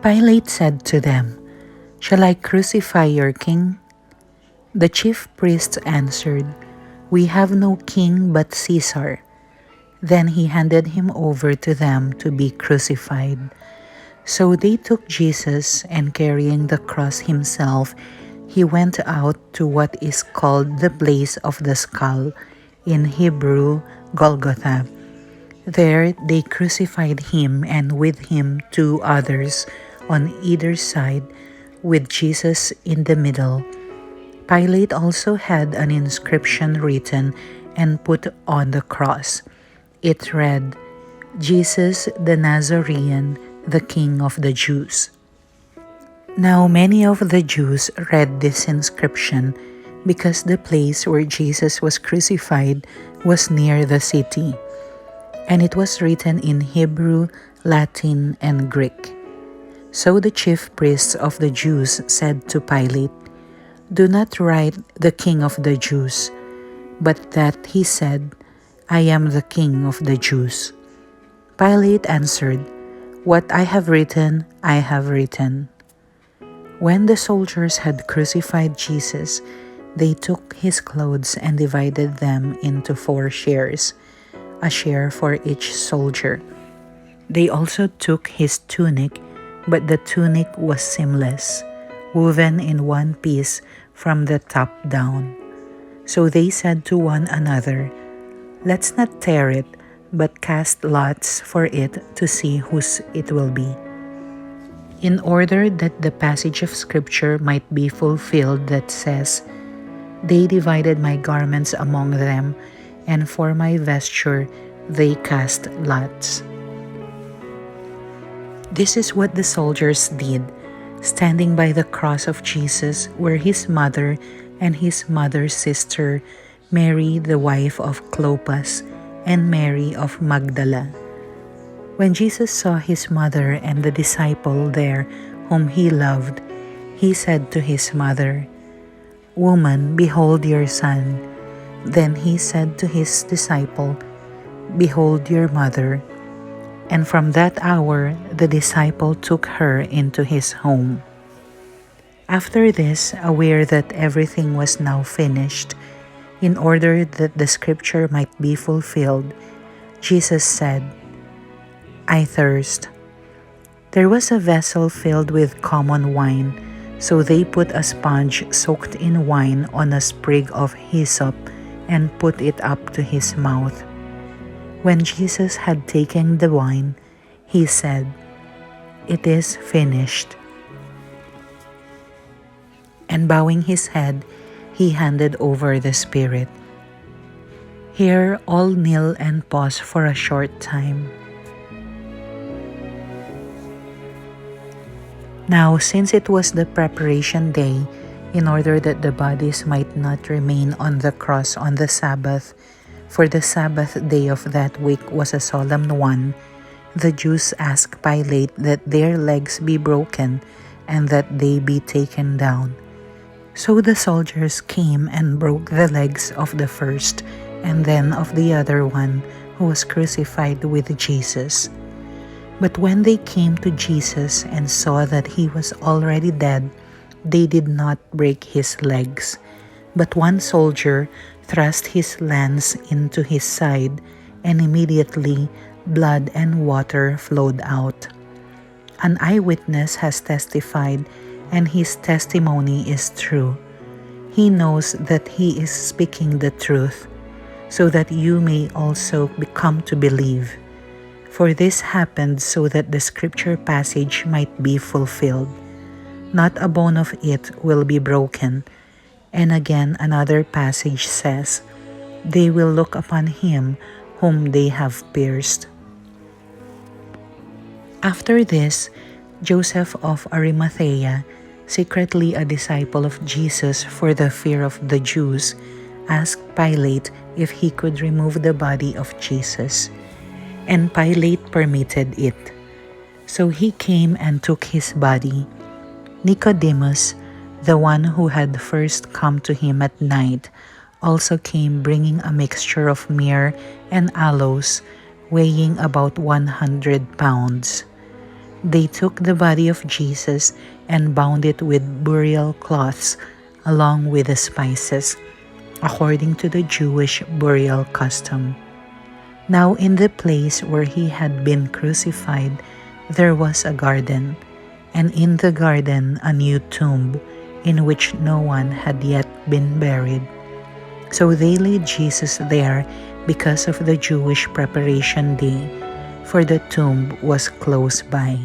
Pilate said to them, "Shall I crucify your king?" The chief priests answered, "We have no king but Caesar." Then he handed him over to them to be crucified. So they took Jesus, and carrying the cross himself, he went out to what is called the place of the skull, in Hebrew, Golgotha. There they crucified him, and with him two others on either side, with Jesus in the middle. Pilate also had an inscription written and put on the cross. It read, "Jesus the Nazarene, the King of the Jews." Now many of the Jews read this inscription because the place where Jesus was crucified was near the city, and it was written in Hebrew, Latin, and Greek. So the chief priests of the Jews said to Pilate, "Do not write the King of the Jews, but that he said, 'I am the King of the Jews.'" Pilate answered, "What I have written, I have written." When the soldiers had crucified Jesus, they took his clothes and divided them into 4 shares, a share for each soldier. They also took his tunic, but the tunic was seamless, woven in one piece from the top down. So they said to one another, "Let's not tear it, but cast lots for it to see whose it will be." In order that the passage of scripture might be fulfilled that says, "They divided my garments among them, and for my vesture they cast lots." This is what the soldiers did. Standing by the cross of Jesus were his mother and his mother's sister, Mary the wife of Clopas, and Mary of Magdala. When Jesus saw his mother and the disciple there whom he loved, he said to his mother, "Woman, behold your son." Then he said to his disciple, "Behold your mother." And from that hour the disciple took her into his home. After this, aware that everything was now finished, in order that the scripture might be fulfilled, Jesus said, "I thirst." There was a vessel filled with common wine, so they put a sponge soaked in wine on a sprig of hyssop and put it up to his mouth. When Jesus had taken the wine, he said, "It is finished." And bowing his head, he handed over the Spirit. Here all kneel and pause for a short time. Now, since it was the preparation day, in order that the bodies might not remain on the cross on the Sabbath, for the Sabbath day of that week was a solemn one, the Jews asked Pilate that their legs be broken and that they be taken down. So the soldiers came and broke the legs of the first and then of the other one who was crucified with Jesus. But when they came to Jesus and saw that he was already dead, they did not break his legs. But one soldier thrust his lance into his side, and immediately blood and water flowed out. An eyewitness has testified, and his testimony is true. He knows that he is speaking the truth, so that you may also come to believe. For this happened so that the scripture passage might be fulfilled. Not a bone of it will be broken. And again another passage says, "They will look upon him whom they have pierced." After this, Joseph of Arimathea, secretly a disciple of Jesus for the fear of the Jews, asked Pilate if he could remove the body of Jesus. And Pilate permitted it. So he came and took his body. Nicodemus, the one who had first come to him at night, also came bringing a mixture of myrrh and aloes, weighing about 100 pounds. They took the body of Jesus and bound it with burial cloths along with the spices, according to the Jewish burial custom. Now in the place where he had been crucified, there was a garden, and in the garden a new tomb, in which no one had yet been buried. So they laid Jesus there because of the Jewish preparation day, for the tomb was close by.